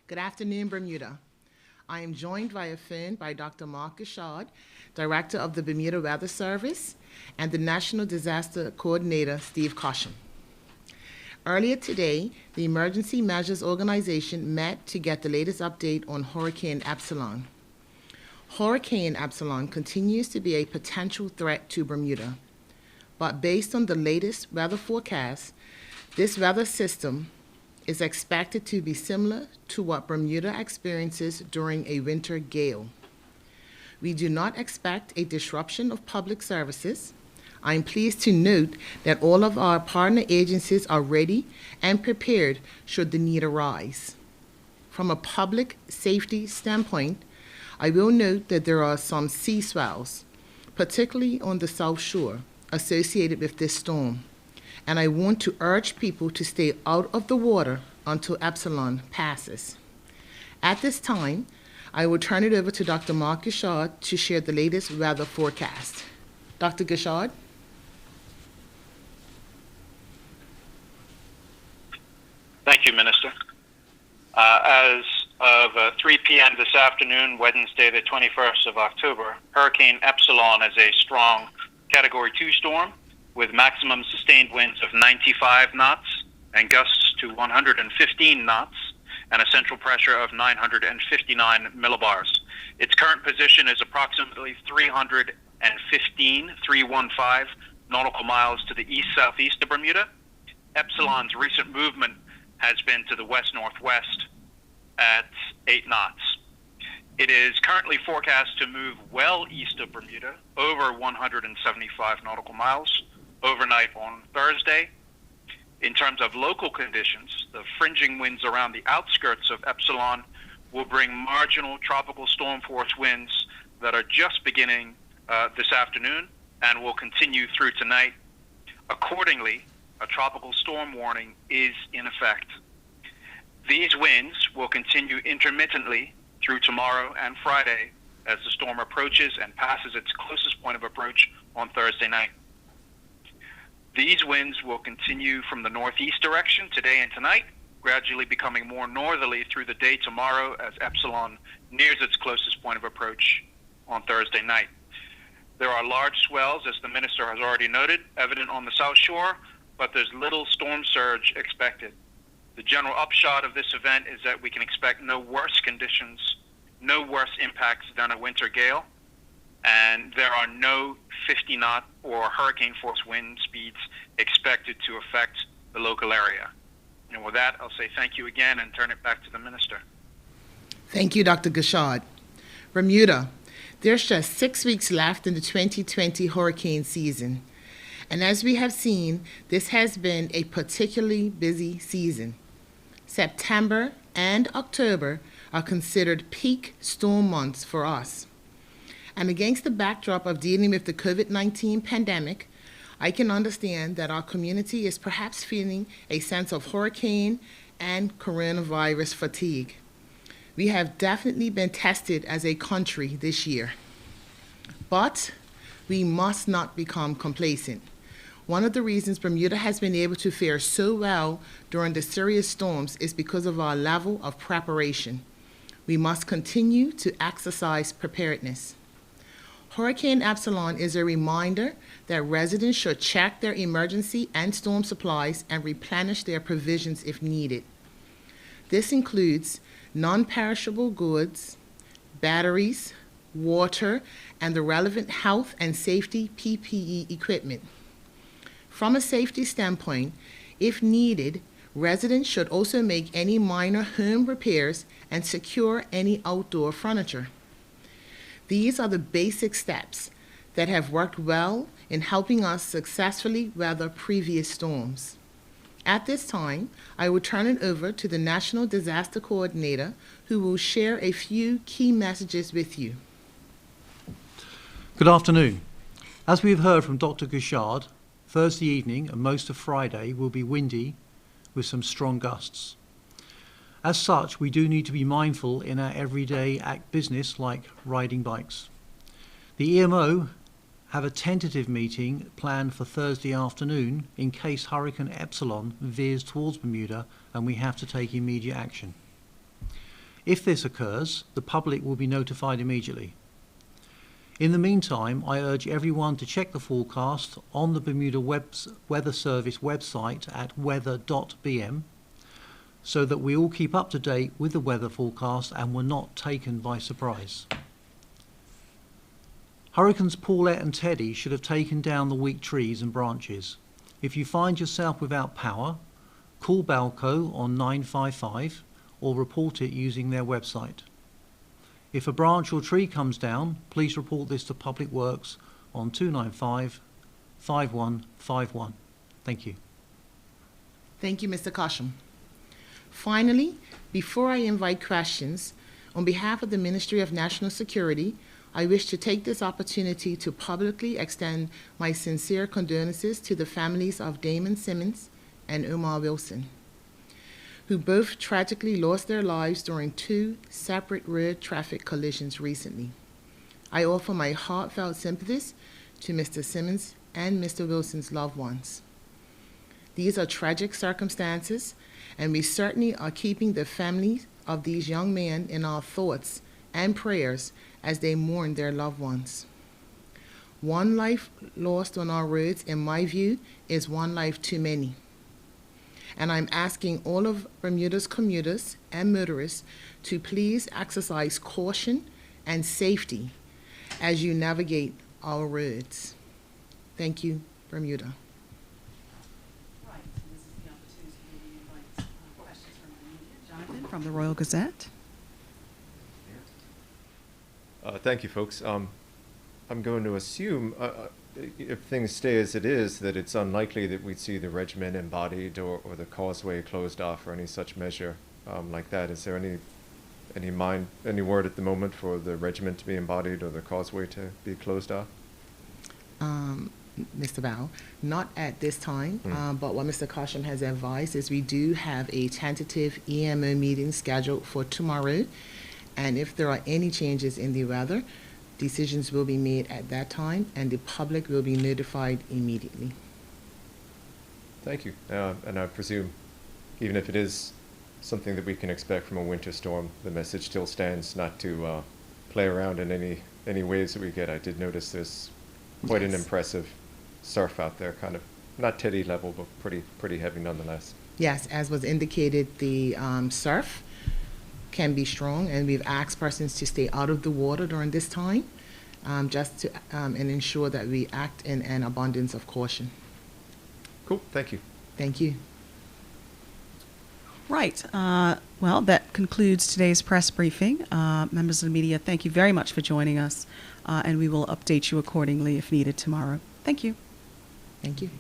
Good afternoon, Bermuda. I am joined via phone by Dr. Mark Gashard, Director of the Bermuda Weather Service, and the National Disaster Coordinator, Steve Caution. Earlier today, the Emergency Measures Organization met to get the latest update on Hurricane Epsilon. Hurricane Epsilon continues to be a potential threat to Bermuda, but based on the latest weather forecast, this weather system is expected to be similar to what Bermuda experiences during a winter gale. We do not expect a disruption of public services. I am pleased to note that all of our partner agencies are ready and prepared should the need arise. From a public safety standpoint, I will note that there are some sea swells, particularly on the South Shore, associated with this storm, and I want to urge people to stay out of the water until Epsilon passes. At this time, I will turn it over to Dr. Mark Gashard to share the latest weather forecast. Dr. Gashard? Thank you, Minister. As of 3 p.m. this afternoon, Wednesday, the 21st of October, Hurricane Epsilon is a strong Category 2 storm with maximum sustained winds of 95 knots and gusts to 115 knots and a central pressure of 959 millibars. Its current position is approximately 315 nautical miles to the east-southeast of Bermuda. Epsilon's recent movement has been to the west-northwest at 8 knots. It is currently forecast to move well east of Bermuda, over 175 nautical miles, overnight on Thursday. In terms of local conditions, the fringing winds around the outskirts of Epsilon will bring marginal tropical storm force winds that are just beginning this afternoon and will continue through tonight. Accordingly, a tropical storm warning is in effect. These winds will continue intermittently through tomorrow and Friday as the storm approaches and passes its closest point of approach on Thursday night. These winds will continue from the northeast direction today and tonight, gradually becoming more northerly through the day tomorrow as Epsilon nears its closest point of approach on Thursday night. There are large swells, as the Minister has already noted, evident on the South Shore, but there's little storm surge expected. The general upshot of this event is that we can expect no worse conditions, no worse impacts than a winter gale, and there are no 50-knot or hurricane force wind speeds expected to affect the local area. And with that, I'll say thank you again and turn it back to the Minister. Thank you, Dr. Gashard. Bermuda, there's just 6 weeks left in the 2020 hurricane season. And as we have seen, this has been a particularly busy season. September and October are considered peak storm months for us. And against the backdrop of dealing with the COVID-19 pandemic, I can understand that our community is perhaps feeling a sense of hurricane and coronavirus fatigue. We have definitely been tested as a country this year. But we must not become complacent. One of the reasons Bermuda has been able to fare so well during the serious storms is because of our level of preparation. We must continue to exercise preparedness. Hurricane Epsilon is a reminder that residents should check their emergency and storm supplies and replenish their provisions if needed. This includes non-perishable goods, batteries, water, and the relevant health and safety PPE equipment. From a safety standpoint, if needed, residents should also make any minor home repairs and secure any outdoor furniture. These are the basic steps that have worked well in helping us successfully weather previous storms. At this time, I will turn it over to the National Disaster Coordinator, who will share a few key messages with you. Good afternoon. As we've heard from Dr. Gashard, Thursday evening and most of Friday will be windy with some strong gusts. As such, we do need to be mindful in our everyday business like riding bikes. The EMO have a tentative meeting planned for Thursday afternoon in case Hurricane Epsilon veers towards Bermuda and we have to take immediate action. If this occurs, the public will be notified immediately. In the meantime, I urge everyone to check the forecast on the Bermuda Weather Service website at weather.bm so that we all keep up to date with the weather forecast and we're not taken by surprise. Hurricanes Paulette and Teddy should have taken down the weak trees and branches. If you find yourself without power, call Balco on 955 or report it using their website. If a branch or tree comes down, please report this to Public Works on 295 5151. Thank you. Thank you, Mr. Cosham. Finally, before I invite questions, on behalf of the Ministry of National Security, I wish to take this opportunity to publicly extend my sincere condolences to the families of Damon Simmons and Omar Wilson, who both tragically lost their lives during 2 separate road traffic collisions recently. I offer my heartfelt sympathies to Mr. Simmons and Mr. Wilson's loved ones. These are tragic circumstances, and we certainly are keeping the families of these young men in our thoughts and prayers as they mourn their loved ones. One life lost on our roads, in my view, is one life too many. And I'm asking all of Bermuda's commuters and motorists to please exercise caution and safety as you navigate our roads. Thank you, Bermuda. Right, and this is the opportunity where we invite questions from the media. Jonathan from the Royal Gazette. Thank you, folks. I'm going to assume, if things stay as it is, that it's unlikely that we'd see the regiment embodied or the causeway closed off or any such measure like that. Is there any word at the moment for the regiment to be embodied or the causeway to be closed off? Mr. Bow, not at this time, but what Mr. Cosham has advised is we do have a tentative EMO meeting scheduled for tomorrow, and if there are any changes in the weather, decisions will be made at that time, and the public will be notified immediately. Thank you. And I presume, even if it is something that we can expect from a winter storm, the message still stands not to play around in any waves that we get. I did notice there's quite an impressive surf out there, kind of not Teddy level, but pretty heavy nonetheless. Yes, as was indicated, the surf can be strong, and we've asked persons to stay out of the water during this time, just to and ensure that we act in an abundance of caution. Cool, thank you. Thank you. Right. Well, that concludes today's press briefing. Members of the media, thank you very much for joining us, and we will update you accordingly if needed tomorrow. Thank you. Thank you.